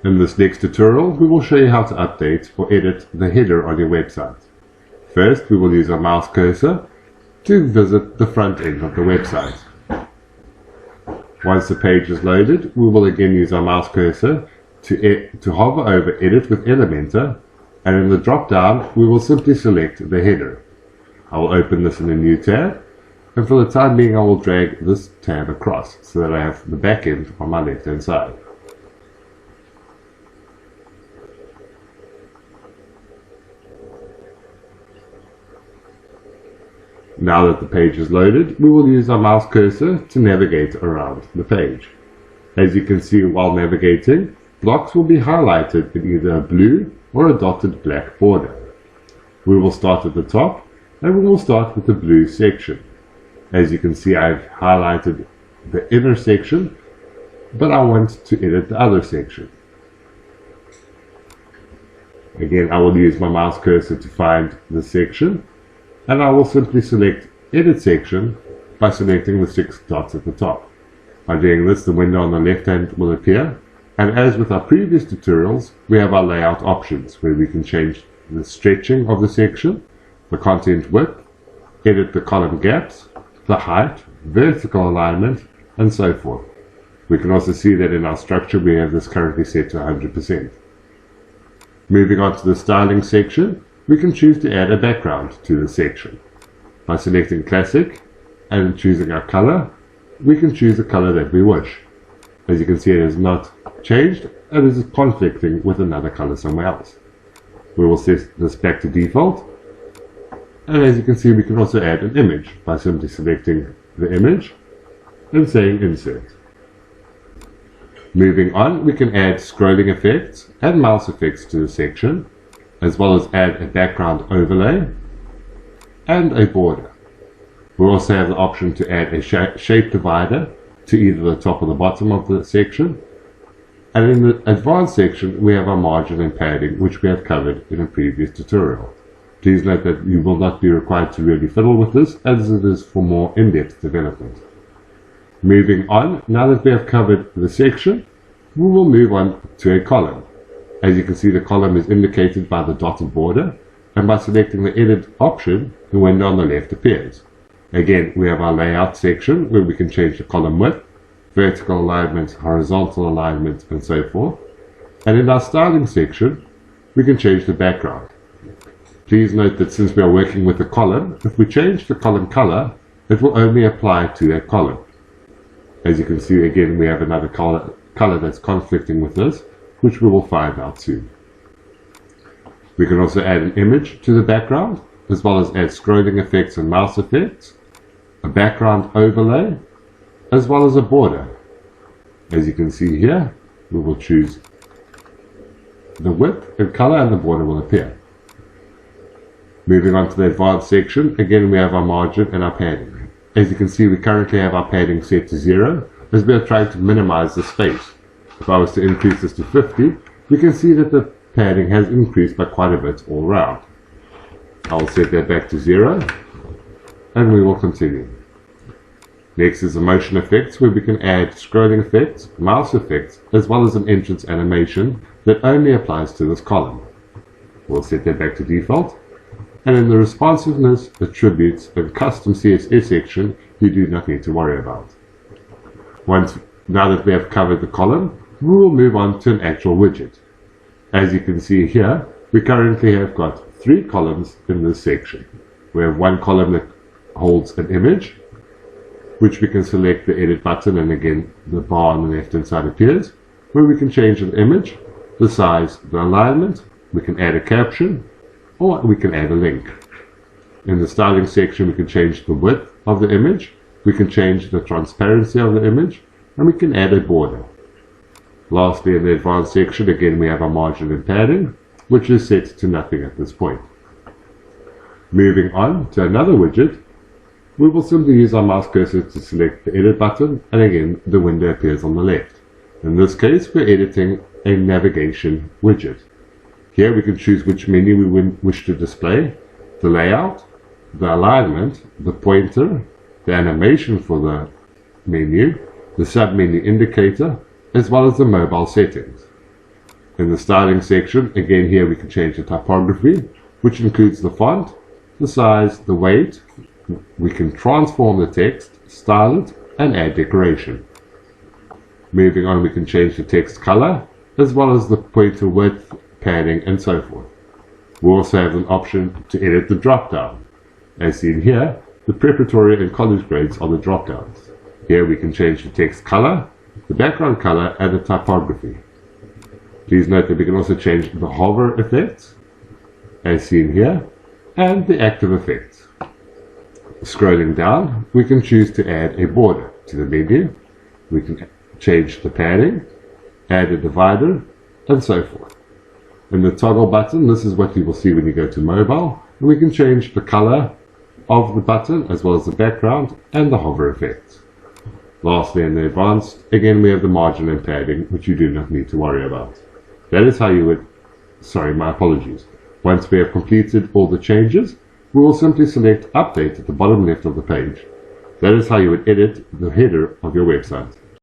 In this next tutorial, we will show you how to update or edit the header on your website. First, we will use our mouse cursor to visit the front end of the website. Once the page is loaded, we will again use our mouse cursor to hover over Edit with Elementor, and in the drop-down, we will simply select the header. I will open this in a new tab, and for the time being, I will drag this tab across so that I have the back end on my left-hand side. Now that the page is loaded, we will use our mouse cursor to navigate around the page. As you can see while navigating, blocks will be highlighted in either a blue or a dotted black border. We will start at the top, and we will start with the blue section. As you can see, I've highlighted the inner section, but I want to edit the other section. Again, I will use my mouse cursor to find the section, and I will simply select Edit Section by selecting the 6 dots at the top. By doing this, the window on the left hand will appear, and as with our previous tutorials, we have our layout options where we can change the stretching of the section, the content width, edit the column gaps, the height, vertical alignment, and so forth. We can also see that in our structure we have this currently set to 100%. Moving on to the styling section, we can choose to add a background to the section. By selecting Classic and choosing our color, we can choose the color that we wish. As you can see, it is not changed and is conflicting with another color somewhere else. We will set this back to default, and as you can see, we can also add an image by simply selecting the image and saying Insert. Moving on, we can add scrolling effects and mouse effects to the section, as well as add a background overlay and a border. We also have the option to add a shape divider to either the top or the bottom of the section. And in the advanced section, we have our margin and padding, which we have covered in a previous tutorial. Please note that you will not be required to really fiddle with this, as it is for more in-depth development. Moving on, now that we have covered the section, we will move on to a column. As you can see, the column is indicated by the dotted border, and by selecting the Edit option, the window on the left appears. Again, we have our layout section where we can change the column width, vertical alignment, horizontal alignment, and so forth. And in our styling section, we can change the background. Please note that since we are working with a column, if we change the column color, it will only apply to a column. As you can see, again, we have another color that's conflicting with this, which we will find out soon. We can also add an image to the background, as well as add scrolling effects and mouse effects, a background overlay, as well as a border. As you can see here, we will choose the width and color, and the border will appear. Moving on to the advanced section, again we have our margin and our padding. As you can see, we currently have our padding set to 0, as we are trying to minimize the space. If I was to increase this to 50, we can see that the padding has increased by quite a bit all round. I will set that back to 0, and we will continue. Next is the motion effects, where we can add scrolling effects, mouse effects, as well as an entrance animation that only applies to this column. We'll set that back to default. And in the responsiveness, attributes, and custom CSS section, you do not need to worry about. Now that we have covered the column, we will move on to an actual widget. As you can see here, we currently have got 3 columns in this section. We have one column that holds an image, which we can select the Edit button, and again the bar on the left hand side appears, where we can change the image, the size, the alignment, we can add a caption, or we can add a link. In the styling section, we can change the width of the image, we can change the transparency of the image, and we can add a border. Lastly, in the advanced section, again we have our margin and padding, which is set to nothing at this point. Moving on to another widget, we will simply use our mouse cursor to select the Edit button, and again the window appears on the left. In this case, we're editing a navigation widget. Here we can choose which menu we wish to display, the layout, the alignment, the pointer, the animation for the menu, the sub-menu indicator, as well as the mobile settings. In the styling section, again here we can change the typography, which includes the font, the size, the weight. We can transform the text, style it, and add decoration. Moving on, we can change the text color, as well as the pointer width, padding, and so forth. We also have an option to edit the drop-down. As seen here, the preparatory and college grades are the drop-downs. Here we can change the text color, the background color, and the typography. Please note that we can also change the hover effects, as seen here, and the active effects. Scrolling down, we can choose to add a border to the menu. We can change the padding, add a divider, and so forth. In the toggle button, this is what you will see when you go to mobile, and we can change the color of the button as well as the background and the hover effects. Lastly, in the advanced, again we have the margin and padding, which you do not need to worry about. That is how you would, my apologies. Once we have completed all the changes, we will simply select Update at the bottom left of the page. That is how you would edit the header of your website.